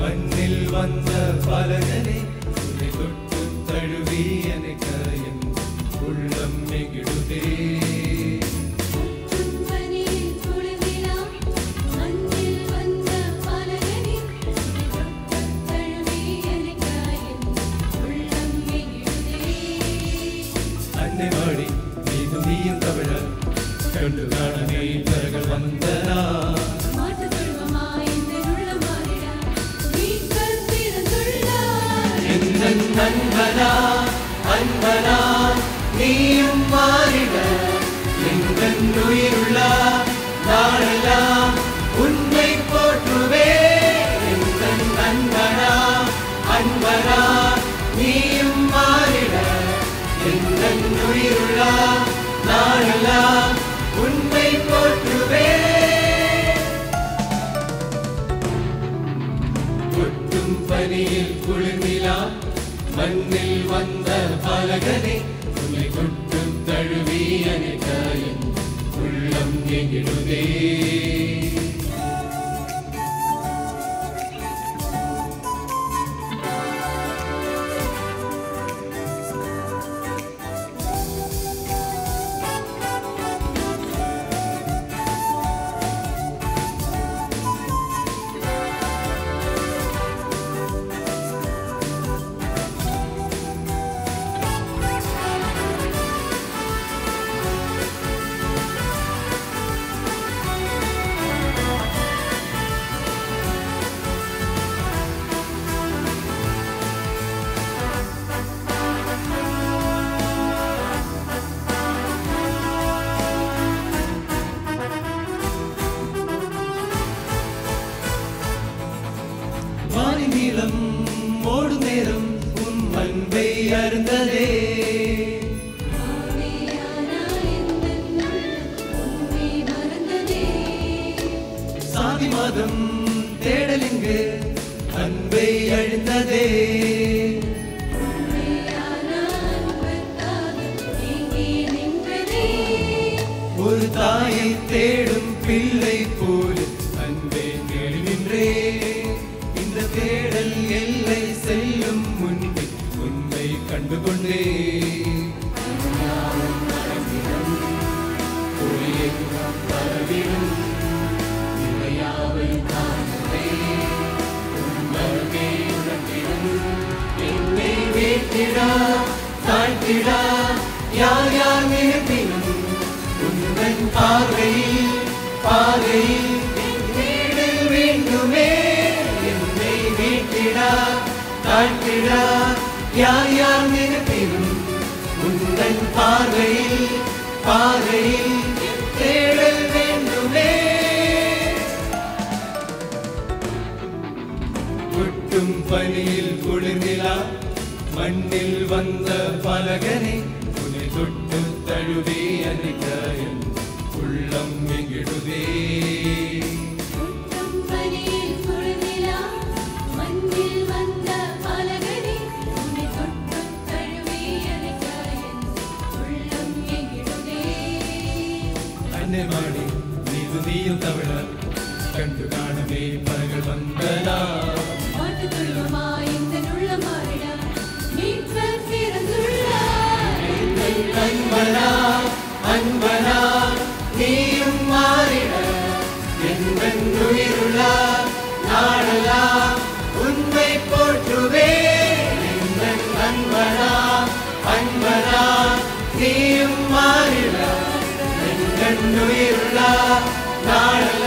மண்ணில் வந்த பலகனே உன்னை தொட்டு தழுவி எனக்கு என் உள்ளம் நெகிழுதே. அன்னை வாடி நீதும் நீயும் தமிழ கண்டு காணமே பரகள் வந்தனா அன்பனா அன்பனா நீயும் மாறிட எங்கள் உயிருள்ள நாளெல்லாம் உன்னை போற்றுவே. எங்கள் அன்பனா அன்பனா நீயும் மாறிட எங்கள் உயிருள்ள நாளெல்லாம் உன்னை போற்றுவே. கொட்டும் பனியில் குளிர்நிலா மண்ணில் வந்த பலகனே உன்னை கொட்டு தழுவி அணைக்க என் உள்ளம் நெகிழுதே. நீளம் ஓடும் நேரம் உன் அன்பை அருந்ததே. சாதி மாதம் தேடலிங்கு அன்பை அழிந்ததே. ஒரு தாயை தேடும் பிள்ளை போல் அன்பை தேடி நின்றே. இந்த தேடல் எல்லை செல்லும் முன்பே உன்னை கண்டுகொண்டே. என்னை வீட்டிடா தாழ்த்திடா யார் யார் நினைப்பினும் உந்தன் பார்வையில் பாதையில் தேடல் வேண்டுமே. என்னை வீட்டிடா தாழ்த்திடா யார் யார் நினைப்பினும் உந்தன் பார்வையில் பாதையில் தேடல் வேண்டுமே. கொட்டும் பனியில் குளிர்நிலா மண்ணில் வந்த பலகனே உன்னை தொட்டு தழுவி அணைக்க என் உள்ளம் நெகிழுதே. அன்னை மாடி நீது நீயும் தமிழ கண்டு காணவே பரகள் வந்தனா. அன்பனா அன்பனா நீயும் மாறிட எங்கள் உயிருள்ள நாளெல்லாம் உன்னை போற்றுவே. எங்கள் அன்பனா அன்பனா நீயும் மாறிட எங்கள் உயிருள்ள நாளெல்லாம்